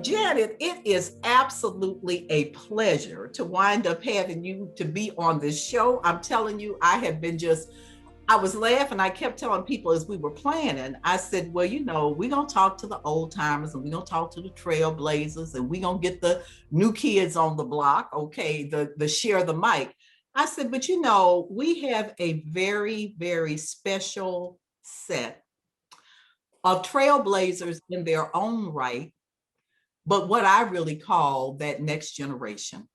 Janet, it is absolutely a pleasure to wind up having you to be on this show. I'm telling you, I was laughing. I kept telling people as we were planning, I said, well, we're going to talk to the old timers and we're going to talk to the Trailblazers and we're going to get the new kids on the block. Okay, the share the mic. I said, but we have a very, very special set of Trailblazers in their own right, but what I really call that next generation.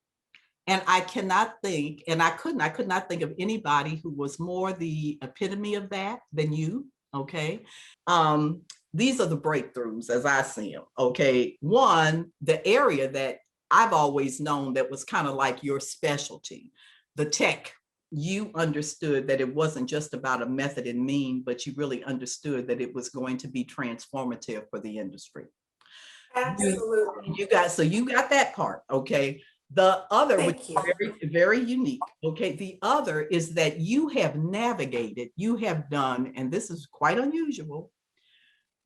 And I cannot think, and I could not think of anybody who was more the epitome of that than you. Okay. Um, these are the breakthroughs as I see them. Okay. One, the area that I've always known that was kind of like your specialty, the tech. You understood that it wasn't just about a method and mean, but you really understood that it was going to be transformative for the industry. Absolutely. You got that part. Okay. The other, which Thank is you. very, very unique. Okay. The other is that you have navigated, you have done, and this is quite unusual.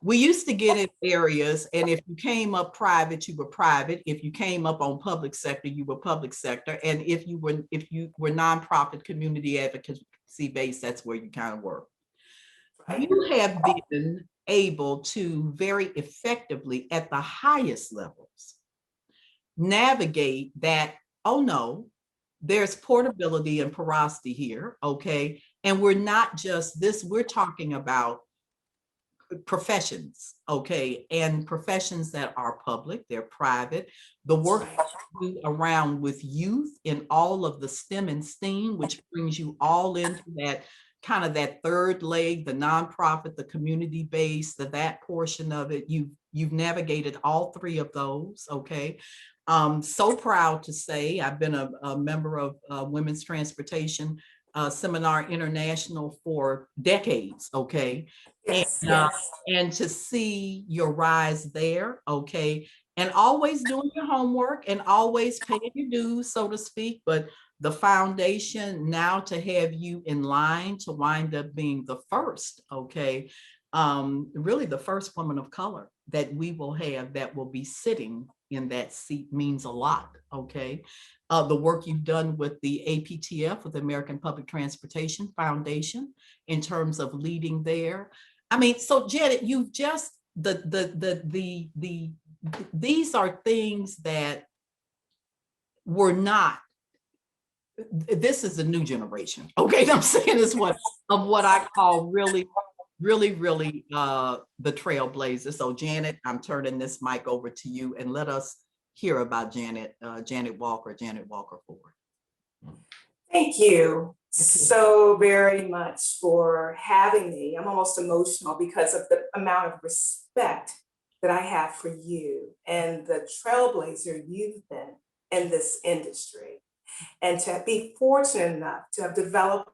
We used to get in areas, and if you came up private, you were private. If you came up on public sector, you were public sector. And if you were nonprofit community advocacy based, that's where you kind of were. Right. You have been able to very effectively at the highest levels navigate that, oh no, there's portability and porosity here, okay? And we're not just this, we're talking about professions, okay? And professions that are public, they're private. The work you do around with youth in all of the STEM and STEAM, which brings you all into that kind of that third leg, the nonprofit, the community base, that portion of it. You've navigated all three of those, okay? So proud to say I've been a member of Women's Transportation Seminar International for decades, okay? Yes, And, yes. and to see your rise there, okay? And always doing your homework and always paying your dues, so to speak, but the foundation now to have you in line to wind up being the first, okay? Really the first woman of color that we will have that will be sitting in that seat means a lot, okay? The work you've done with the APTF, with the American Public Transportation Foundation, in terms of leading there. I mean, so Janet, you've just these are things that were not. This is a new generation. Okay, I'm saying is what I call really, really, really the trailblazers. So Janet, I'm turning this mic over to you and let us hear about Jannet Walker Ford. Thank you Okay. so very much for having me. I'm almost emotional because of the amount of respect that I have for you and the trailblazer you've been in this industry. And to be fortunate enough to have developed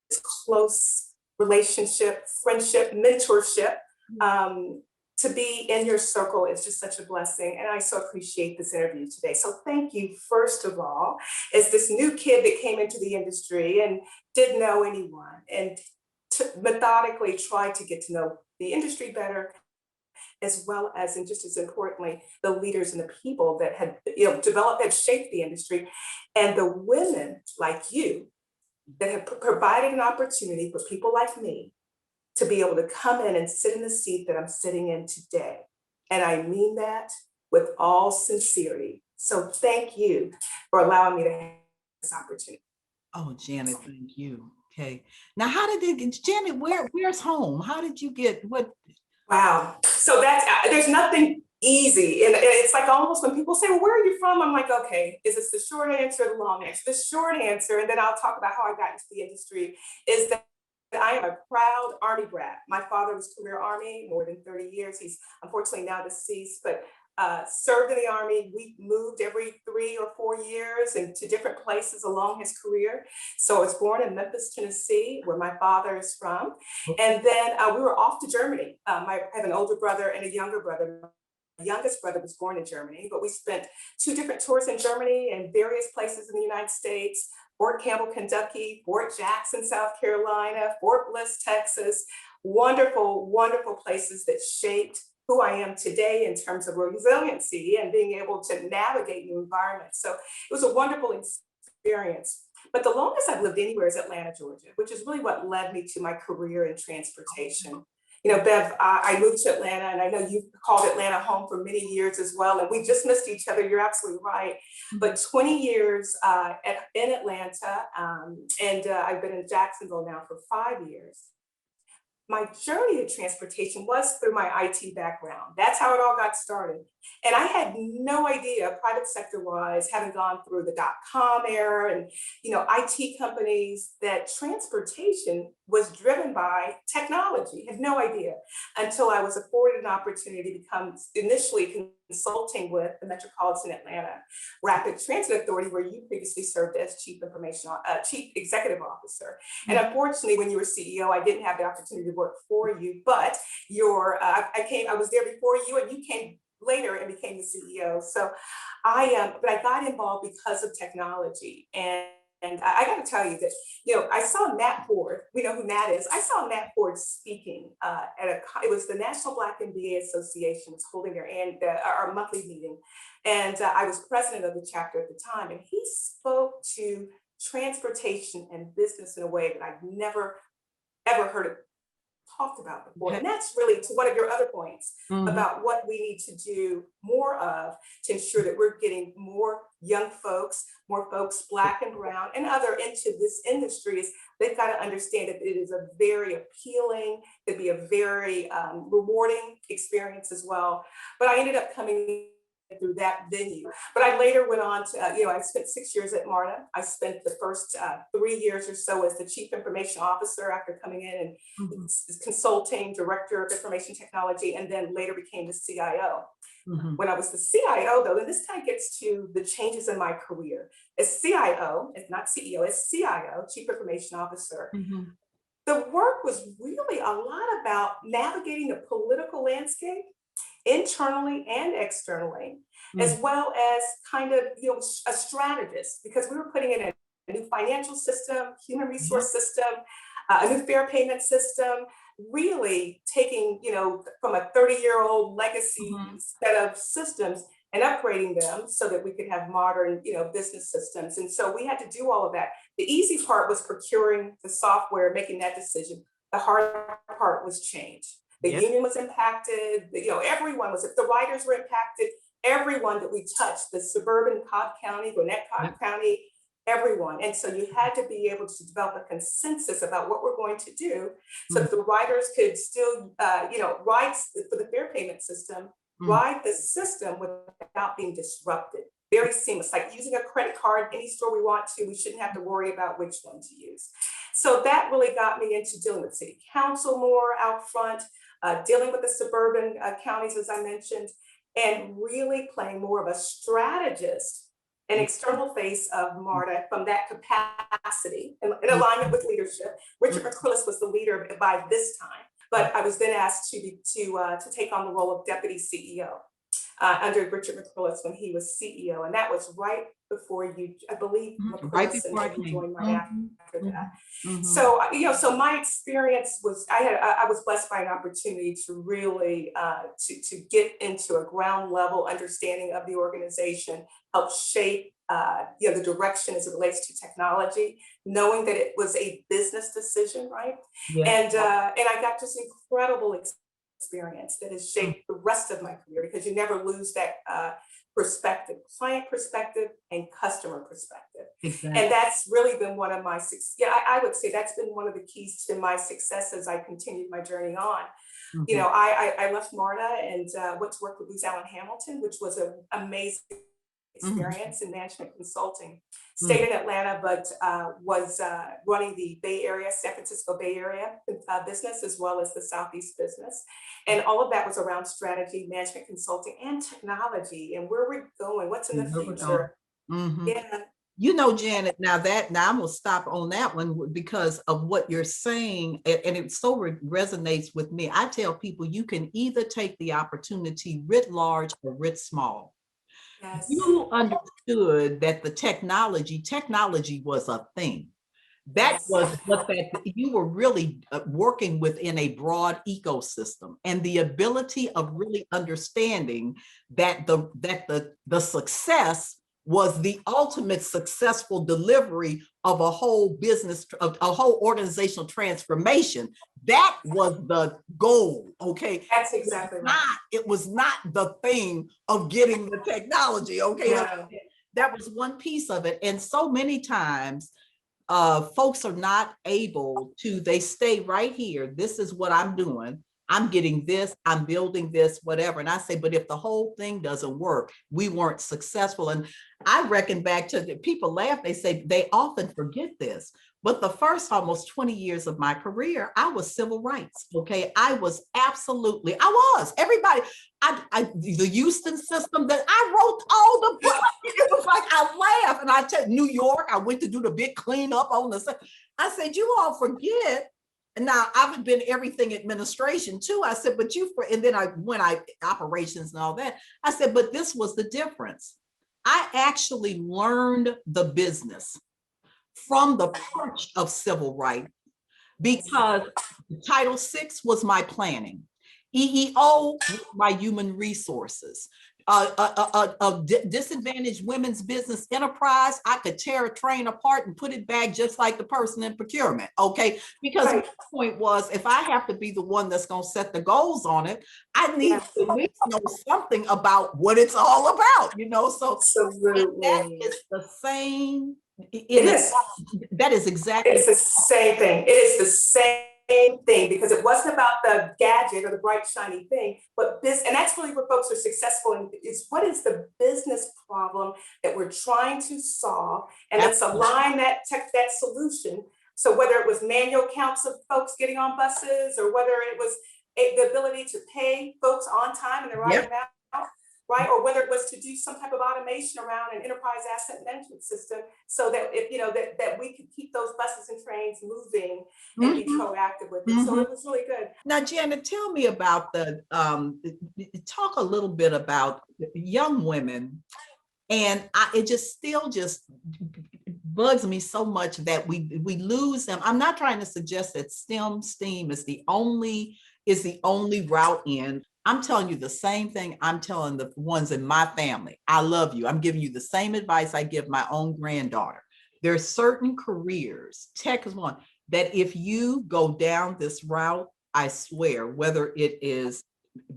this close relationship, friendship, mentorship, um, to be in your circle is just such a blessing. And I so appreciate this interview today. So thank you, first of all, as this new kid that came into the industry and didn't know anyone and methodically tried to get to know the industry better, as well as, and just as importantly, the leaders and the people that had developed, had shaped the industry, and the women like you that have provided an opportunity for people like me to be able to come in and sit in the seat that I'm sitting in today. And I mean that with all sincerity. So thank you for allowing me to have this opportunity. Oh, Janet, thank you. Okay. Now, how did it get, Janet, where's home? How did you get what? Wow. So that's, there's nothing easy. And it's like almost when people say, well, where are you from? I'm like, okay, is this the short answer or the long answer? The short answer, and then I'll talk about how I got into the industry, is that I am a proud Army brat. My father was career Army, more than 30 years. He's unfortunately now deceased, but served in the Army. We moved every 3 or 4 years into different places along his career. So I was born in Memphis, Tennessee, where my father is from. And then we were off to Germany. I have an older brother and a younger brother. My youngest brother was born in Germany, but we spent 2 different tours in Germany and various places in the United States. Fort Campbell, Kentucky, Fort Jackson, South Carolina, Fort Bliss, Texas. Wonderful, wonderful places that shaped who I am today in terms of resiliency and being able to navigate new environments. So it was a wonderful experience. But the longest I've lived anywhere is Atlanta, Georgia, which is really what led me to my career in transportation. You know, Bev, I moved to Atlanta, and I know you've called Atlanta home for many years as well, and we just missed each other. You're absolutely right. But 20 years in Atlanta, and I've been in Jacksonville now for 5 years. My journey to transportation was through my IT background. That's how it all got started. And I had no idea, private sector wise, having gone through the dot-com era and IT companies, that transportation was driven by technology. I had no idea until I was afforded an opportunity to become initially consulting with the Metropolitan Atlanta Rapid Transit Authority, where you previously served as chief executive officer. And unfortunately, when you were CEO, I didn't have the opportunity to work for you, but I was there before you, and you came later and became the CEO. So but I got involved because of technology. And I got to tell you that, I saw Nat Ford, we know who Nat is. I saw Nat Ford speaking it was the National Black MBA Association was holding our monthly meeting. And I was president of the chapter at the time. And he spoke to transportation and business in a way that I've never, ever heard it talked about before. And that's really to one of your other points about what we need to do more of to ensure that we're getting more young folks, more folks, Black and brown and other, into this industry. Is they've got to understand that it is a very appealing, it'd be a very rewarding experience as well. But I ended up coming through that venue. But I later went on to, I spent 6 years at MARTA. I spent the first 3 years or so as the chief information officer after coming in and consulting director of information technology, and then later became the CIO. When I was the CIO, though, and this kind of gets to the changes in my career. As CIO, it's not CEO, as CIO, chief information officer, the work was really a lot about navigating the political landscape internally and externally, as well as kind of, a strategist, because we were putting in a new financial system, human resource system, a new fair payment system, really taking, from a 30-year-old legacy set of systems and upgrading them so that we could have modern, business systems. And so we had to do all of that. The easy part was procuring the software, making that decision. The hard part was change. The union was impacted, everyone was, if the riders were impacted, everyone that we touched, the suburban Cobb County, Gwinnett Cobb County, everyone. And so you had to be able to develop a consensus about what we're going to do so that the riders could still, ride for the fare payment system, ride the system without being disrupted. Very seamless, like using a credit card any store we want to, we shouldn't have to worry about which one to use. So that really got me into dealing with city council more out front, dealing with the suburban counties, as I mentioned, and really playing more of a strategist, an external face of MARTA from that capacity in alignment with leadership. Richard McCrillis was the leader by this time, but I was then asked to take on the role of deputy CEO under Richard McCrillis when he was CEO, and that was right before you, I believe, right before I joined right after that. So, so my experience was, I was blessed by an opportunity to really, to get into a ground level understanding of the organization, help shape, the direction as it relates to technology, knowing that it was a business decision, right? And I got just incredible experience that has shaped the rest of my career, because you never lose that perspective, client perspective and customer perspective. And that's really been one of my I would say that's been one of the keys to my success as I continued my journey on. I left MARTA and went to work with Booz Allen Hamilton, which was an amazing experience in management consulting. Stayed in Atlanta, but was running the Bay Area, San Francisco Bay Area business, as well as the Southeast business. And all of that was around strategy, management consulting, and technology, and where we're going, what's in the future. Jannet, now I'm gonna stop on that one because of what you're saying, and it so resonates with me. I tell people you can either take the opportunity writ large or writ small. You understood that the technology was a thing. That Yes. was what that you were really working within a broad ecosystem, and the ability of really understanding that the success was the ultimate successful delivery of a whole business, of a whole organizational transformation. That was the goal. Okay, That's exactly right. it was not the thing of getting the technology. Okay, No. that was one piece of it, and so many times folks are not able to, they stay right here. This is what I'm doing. I'm getting this, I'm building this, whatever. And I say, but if the whole thing doesn't work, we weren't successful. And I reckon back to the people laugh, they say they often forget this. But the first almost 20 years of my career, I was civil rights. Okay. I was absolutely, I was everybody. The Houston system that I wrote all the books. It was like I laugh and I tell New York, I went to do the big cleanup on the. I said, you all forget. And now I've been everything administration too. I said, but and then I operations and all that. I said, but this was the difference. I actually learned the business from the perch of civil rights because Title VI was my planning. EEO, my human resources. Disadvantaged women's business enterprise, I could tear a train apart and put it back just like the person in procurement, okay? Because right. My point was, if I have to be the one that's going to set the goals on it, I need to at least know something about what it's all about, So absolutely. That is the same. It is. That is exactly. It's the same thing. It is the same thing because it wasn't about the gadget or the bright shiny thing, but this, and that's really where folks are successful in, is what is the business problem that we're trying to solve, and let's align that solution. So whether it was manual counts of folks getting on buses, or whether it was the ability to pay folks on time and the right amount, right? Or whether it was to do some type of automation around an enterprise asset management system, so that if, that we could keep those buses and trains moving and be proactive with it. So it was really good. Now, Jannet, tell me about talk a little bit about young women. And it just still bugs me so much that we lose them. I'm not trying to suggest that STEAM is the only route in. I'm telling you the same thing I'm telling the ones in my family. I love you. I'm giving you the same advice I give my own granddaughter. There are certain careers, tech is one, that if you go down this route, I swear, whether it is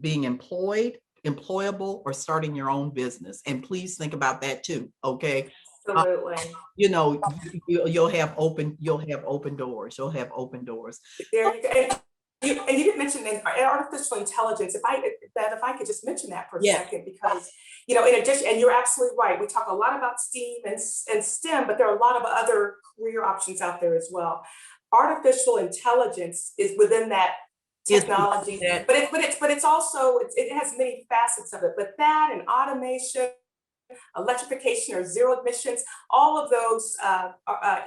being employable, or starting your own business. And please think about that too, okay? Absolutely. You'll have open doors. You'll have open doors. There you go. And you didn't mention artificial intelligence. If I could just mention that for a second, because in addition, and you're absolutely right. We talk a lot about STEAM and STEM, but there are a lot of other career options out there as well. Artificial intelligence is within that technology, but it's also it has many facets of it. But that and automation, electrification or zero emissions, all of those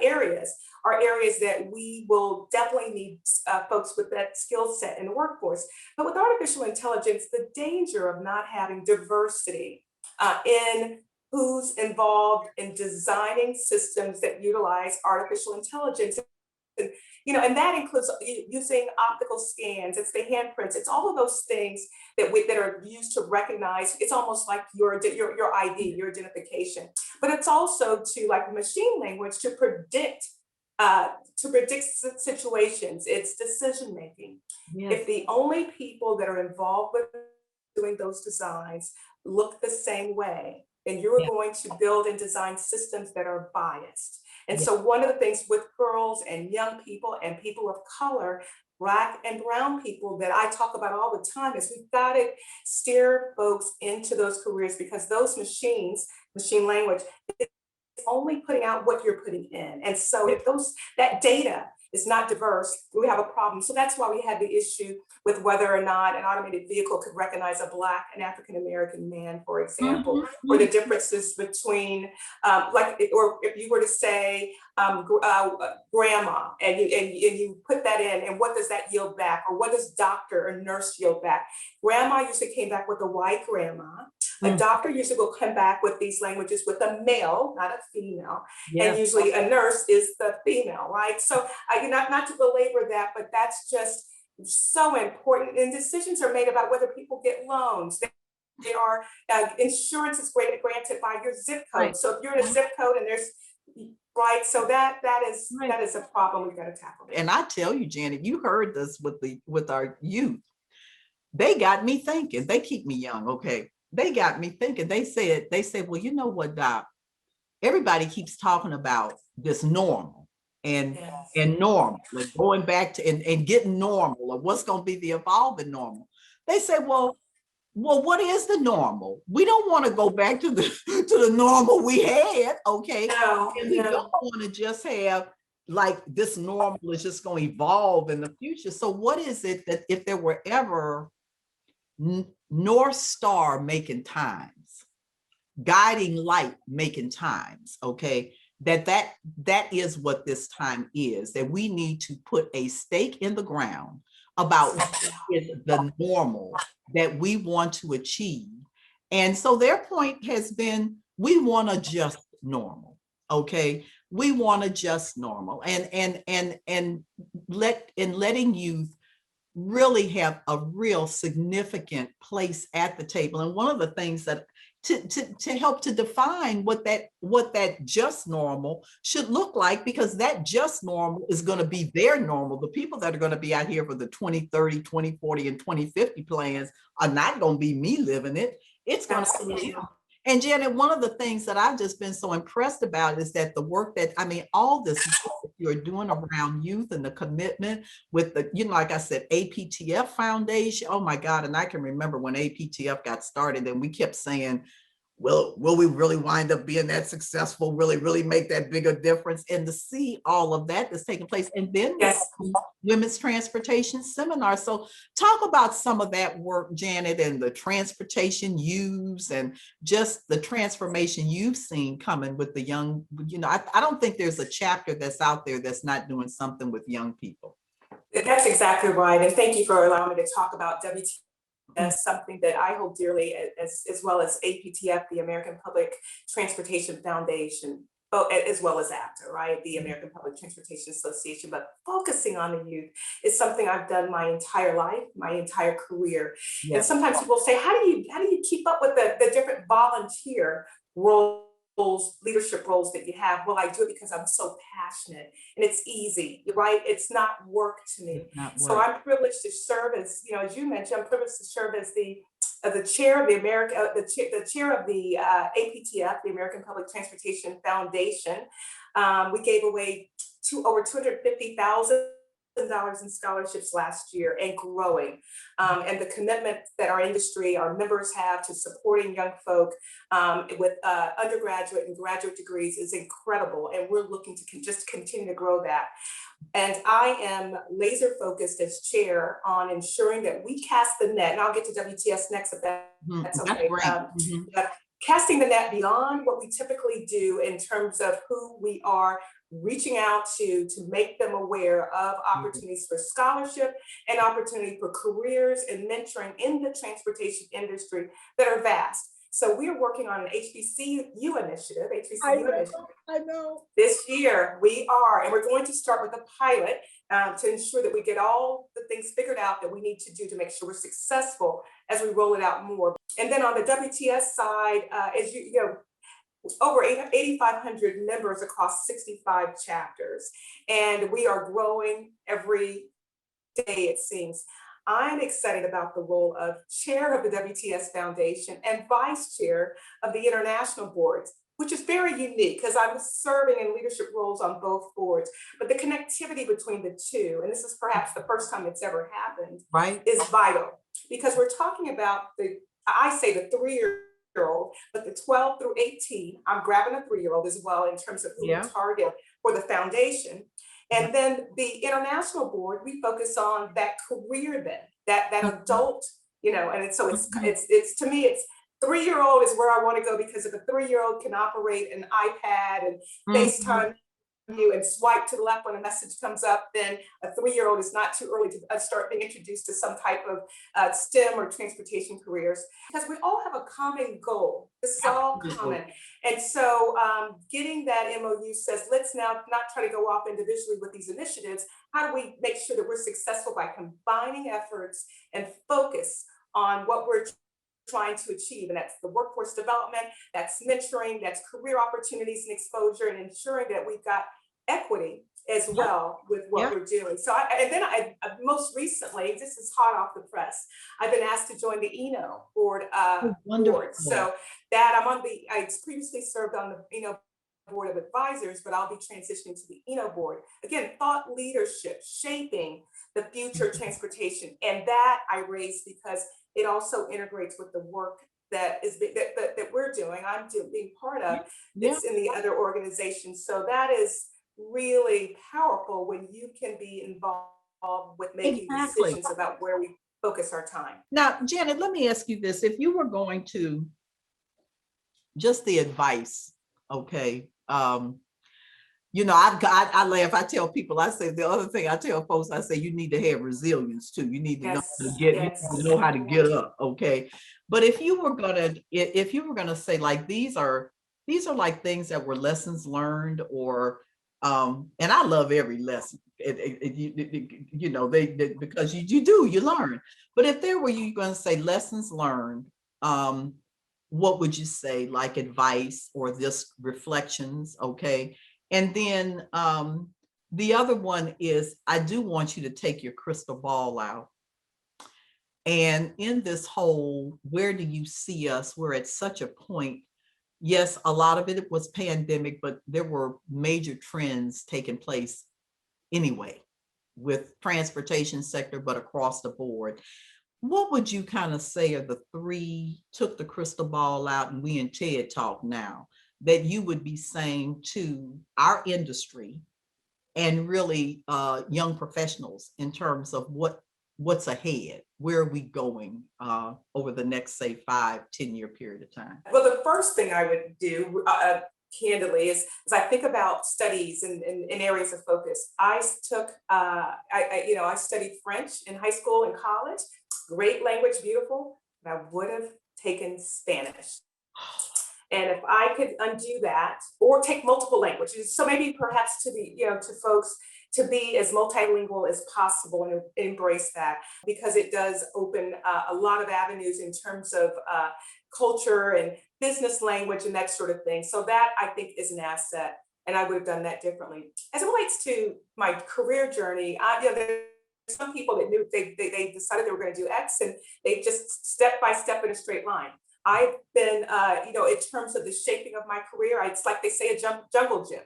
areas are areas that we will definitely need folks with that skill set in the workforce. But with artificial intelligence, the danger of not having diversity in who's involved in designing systems that utilize artificial intelligence. And that includes using optical scans, it's the handprints, it's all of those things that are used to recognize. It's almost like your ID, your identification, but it's also to, like, machine language to predict situations. It's decision making. If the only people that are involved with doing those designs look the same way, then you're going to build and design systems that are biased. And so one of the things with girls and young people and people of color, Black and brown people, that I talk about all the time is we've got to steer folks into those careers, because those machine language, it's only putting out what you're putting in. And so if that data is not diverse, we have a problem. So that's why we had the issue with whether or not an automated vehicle could recognize a Black and African-American man, for example, or the differences between, or if you were to say grandma, and you put that in, and what does that yield back? Or what does doctor or nurse yield back? Grandma usually came back with a white grandma. A doctor usually will come back with these languages with a male, not a female, and Yes. usually a nurse is the female, right? So not to belabor that, but that's just so important. And decisions are made about whether people get loans. They are insurance is granted by your zip code. Right. So if you're in a zip code and there's right, so that is a problem we've got to tackle. And I tell you, Janet, you heard this with our youth. They got me thinking. They keep me young, okay? They got me thinking. They said, well, you know what, Doc? Everybody keeps talking about this normal and normal, like going back to and getting normal, or what's going to be the evolving normal. They say, well, what is the normal? We don't want to go back to the normal we had, okay? No, and we don't want to just have like this normal is just going to evolve in the future. So what is it that if there were ever North Star making times, guiding light making times, okay, that is what this time is, that we need to put a stake in the ground about what is the normal that we want to achieve. And so their point has been, we want to just normal, okay? We want to just normal and letting youth really have a real significant place at the table. And one of the things that to help to define what that just normal should look like, because that just normal is going to be their normal. The people that are going to be out here for the 2030, 2040, and 2050 plans are not going to be me living it. It's going to be them. And Janet, one of the things that I've just been so impressed about is that the work that, I mean, all this work that you're doing around youth and the commitment with the, you know, like I said, APTF Foundation. Oh my God. And I can remember when APTF got started and we kept saying, will we really wind up being that successful, really make that bigger difference? And to see all of that that's taking place. And then women's transportation seminar. So talk about some of that work, Janet, and the transportation use and just the transformation you've seen coming with the young, you know, I don't think there's a chapter that's out there that's not doing something with young people. That's exactly right. And thank you for allowing me to talk about WTF. That's something that I hold dearly, as well as APTF, the American Public Transportation Foundation, as well as APTA, right? The American Public Transportation Association. But focusing on the youth is something I've done my entire life, my entire career. And sometimes people say, how do you keep up with the different volunteer roles, leadership roles that you have? Well, I do it because I'm so passionate and it's easy, right? It's not work to me. So I'm privileged to serve as, you know, as you mentioned, I'm privileged to serve as the chair of the chair of the APTF, the American Public Transportation Foundation. We gave away over $250,000 in scholarships last year and growing. And the commitment that our industry, our members have to supporting young folk with undergraduate and graduate degrees is incredible. And we're looking to just continue to grow that. And I am laser focused as chair on ensuring that we cast the net, and I'll get to WTS next if that's okay. Casting the net beyond what we typically do in terms of who we are reaching out to make them aware of opportunities for scholarship and opportunity for careers and mentoring in the transportation industry that are vast. So we are working on an HBCU initiative. I know. This year we are, and we're going to start with a pilot to ensure that we get all the things figured out that we need to do to make sure we're successful as we roll it out more. And then on the WTS side, as you know, over 8,500 members across 65 chapters, and we are growing every day, it seems. I'm excited about the role of chair of the WTS Foundation and vice chair of the international boards, which is very unique because I'm serving in leadership roles on both boards. But the connectivity between the two, and this is perhaps the first time it's ever happened, is vital, because we're talking about I say the 3-year-old, but the 12 through 18, I'm grabbing a 3-year-old as well in terms of who we target for the foundation. And then the international board, we focus on that career then, that adult, you know, and so it's to me, it's 3-year-old is where I want to go, because if a 3-year-old can operate an iPad and FaceTime you and swipe to the left when a message comes up, then a 3-year-old is not too early to start being introduced to some type of STEM or transportation careers, because we all have a common goal. This is all common. And so getting that MOU says, let's now not try to go off individually with these initiatives. How do we make sure that we're successful by combining efforts and focus on what we're trying to achieve? And that's the workforce development, that's mentoring, that's career opportunities and exposure, and ensuring that we've got equity as well with what we're doing. So I most recently, this is hot off the press, I've been asked to join the board. So that I previously served on the board of advisors, but I'll be transitioning to the board. Again, thought leadership, shaping the future transportation. And that I raised because it also integrates with the work that we're doing, being part of. It's in the other organizations. So that is really powerful when you can be involved with making decisions about where we focus our time. Now, Janet, let me ask you this. If you were going to, just the advice, okay, I laugh. I tell people, I say the other thing I tell folks, I say you need to have resilience too. You need to know how to get up. Okay. But if you were gonna say like these are like things that were lessons learned, or and I love every lesson. Because you learn. But if there were you going to say lessons learned, what would you say, like advice or this reflections? Okay. And then the other one is, I do want you to take your crystal ball out. And in this whole, where do you see us? We're at such a point. Yes, a lot of it was pandemic, but there were major trends taking place anyway with transportation sector, but across the board. What would you kind of say are the three, took the crystal ball out and we in TED Talk now, that you would be saying to our industry and really young professionals in terms of what's ahead? Where are we going over the next, say, 5-10 year period of time? Well, the first thing I would do candidly is I think about studies and areas of focus. I studied French in high school and college. Great language, beautiful, but I would have taken Spanish. And if I could undo that, or take multiple languages, so maybe perhaps to folks to be as multilingual as possible and embrace that, because it does open a lot of avenues in terms of culture and business language and that sort of thing. So that I think is an asset, and I would have done that differently. As it relates to my career journey, there's some people that knew they decided they were going to do X, and they just step by step in a straight line. I've been, in terms of the shaping of my career, it's like they say a jungle gym,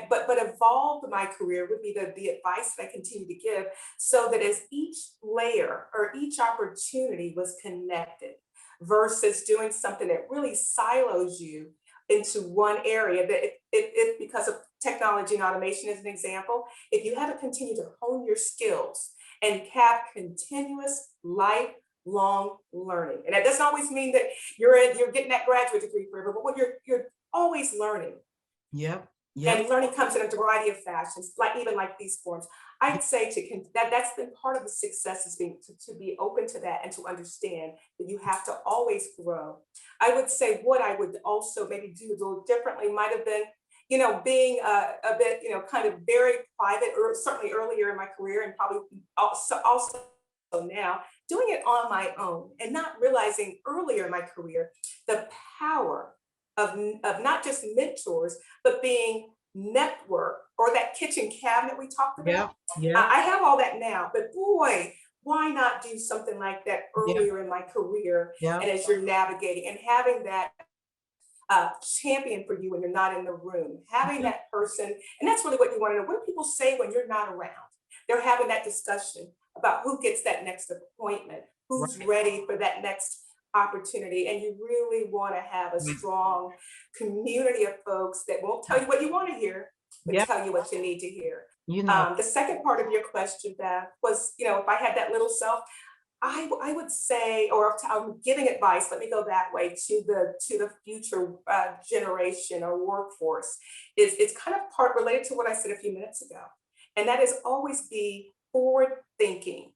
but evolved my career would be the advice that I continue to give, so that as each layer or each opportunity was connected, versus doing something that really silos you into one area, that if because of technology and automation as an example, if you haven't continued to hone your skills and have continuous lifelong learning, and that doesn't always mean that you're getting that graduate degree forever, but when you're always learning. Yep. And learning comes in a variety of fashions, even like these forms. I'd say that's been part of the success, is being to be open to that and to understand that you have to always grow. I would say what I would also maybe do a little differently might have been, being a bit, kind of very private, or certainly earlier in my career, and probably also now, doing it on my own, and not realizing earlier in my career the power of not just mentors, but being network, or that kitchen cabinet we talked about. I have all that now, but boy, why not do something like that earlier in my career? And as you're navigating, and having that champion for you when you're not in the room, having that person, and that's really what you want to know. What do people say when you're not around? They're having that discussion about who gets that next appointment, who's ready for that next opportunity. And you really want to have a strong community of folks that won't tell you what you want to hear, but tell you what you need to hear. The second part of your question, Beth, was, if I had that little self, I would say, or if I'm giving advice, let me go that way to the future generation or workforce, is it's kind of part related to what I said a few minutes ago, and that is always be forward thinking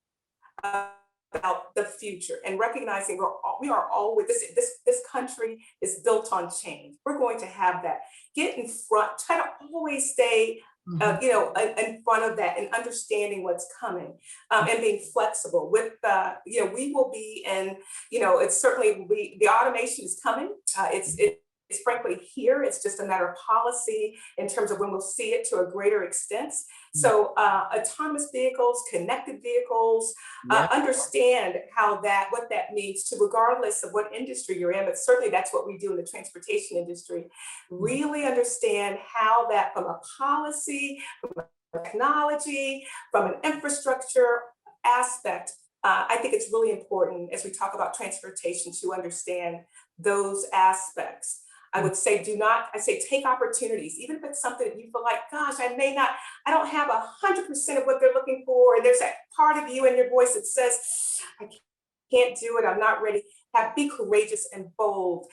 about the future and recognizing we are always this country is built on change. We're going to have that. Get in front. Try to always stay. Mhm. In front of that and understanding what's coming, and being flexible with, we will be in, it's certainly the automation is coming. It's frankly here. It's just a matter of policy in terms of when we'll see it to a greater extent. Yeah. So autonomous vehicles, connected vehicles, Yeah. understand what that means to regardless of what industry you're in, but certainly that's what we do in the transportation industry. Really understand how that from a policy, from a technology, from an infrastructure aspect, I think it's really important as we talk about transportation to understand those aspects. I would say take opportunities, even if it's something that you feel like, gosh, I don't have 100% of what they're looking for. And there's that part of you in your voice that says, I can't do it, I'm not ready. Be courageous and bold,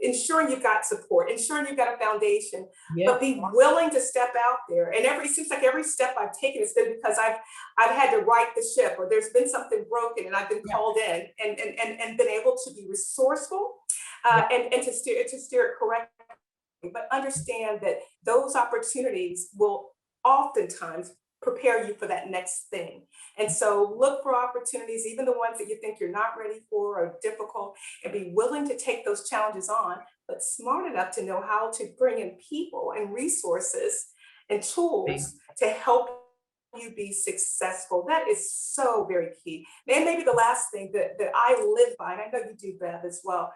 ensuring you've got support, ensuring you've got a foundation, Yeah. but be willing to step out there. And it seems like every step I've taken has been because I've had to right the ship, or there's been something broken and I've been called in and been able to be resourceful, and to steer it correctly. But understand that those opportunities will oftentimes prepare you for that next thing. And so look for opportunities, even the ones that you think you're not ready for or difficult, and be willing to take those challenges on, but smart enough to know how to bring in people and resources and tools to help you be successful. That is so very key. And maybe the last thing that I live by, and I know you do, Bev, as well,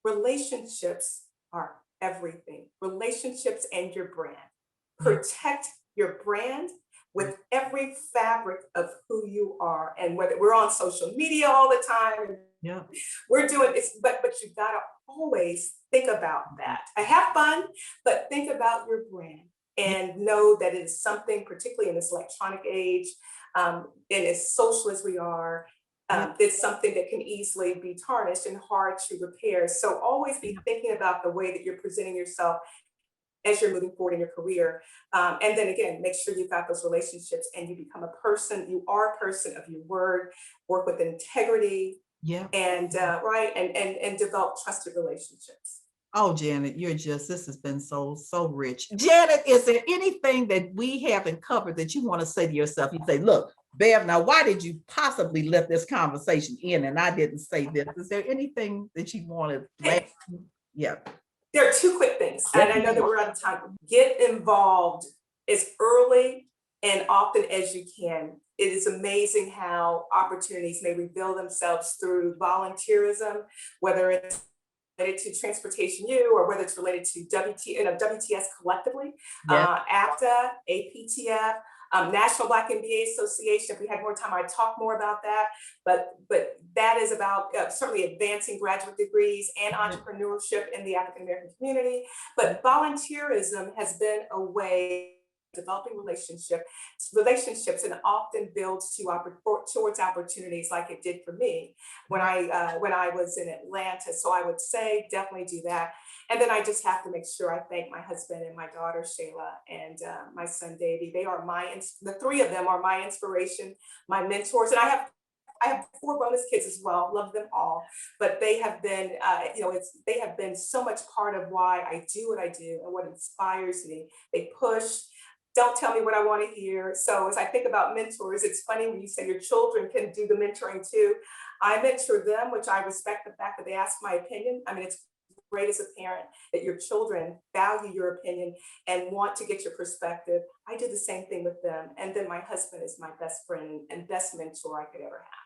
relationships are everything. Relationships and your brand. Protect your brand with every fabric of who you are. And whether we're on social media all the time, we're doing this, but you gotta always think about that. I have fun, but think about your brand and know that it is something, particularly in this electronic age, and as social as we are, it's something that can easily be tarnished and hard to repair. So always be thinking about the way that you're presenting yourself as you're moving forward in your career. And then again, make sure you've got those relationships and you become a person, you are a person of your word, work with integrity, and develop trusted relationships. Oh, Jannet, this has been so rich. Jannet, is there anything that we haven't covered that you want to say to yourself? You say, look, Bev, now why did you possibly let this conversation in and I didn't say this? Is there anything that you want to? Yeah. There are two quick things, and I know that we're out of time. Get involved as early and often as you can. It is amazing how opportunities may reveal themselves through volunteerism, whether it's related to Transportation U or whether it's related to WTS collectively, APTA, APTF, National Black MBA Association. If we had more time, I'd talk more about that. But that is about certainly advancing graduate degrees and entrepreneurship in the African American community. But volunteerism has been a way of developing relationships, and often builds towards opportunities, like it did for me when I was in Atlanta. So I would say definitely do that. And then I just have to make sure I thank my husband and my daughter Shayla and my son Davey. They are the three of them are my inspiration, my mentors, and I have 4 bonus kids as well. Love them all, but they have been, they have been so much part of why I do what I do and what inspires me. They push. Don't tell me what I want to hear. So as I think about mentors, it's funny when you say your children can do the mentoring too. I mentor them, which I respect the fact that they ask my opinion. I mean, it's great as a parent that your children value your opinion and want to get your perspective. I do the same thing with them. And then my husband is my best friend and best mentor I could ever have.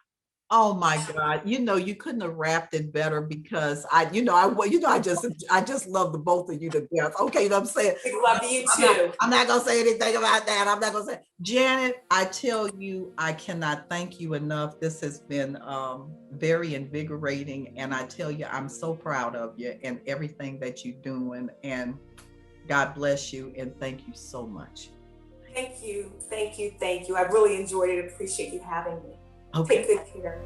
Oh my God. You couldn't have wrapped it better because I just love the both of you to death. Okay, you know what I'm saying? I love you too. I'm not going to say anything about that. I'm not going to say, Jannet, I tell you, I cannot thank you enough. This has been very invigorating. And I tell you, I'm so proud of you and everything that you're doing. And God bless you. And thank you so much. Thank you. Thank you. Thank you. I really enjoyed it. Appreciate you having me. Okay. Take good care.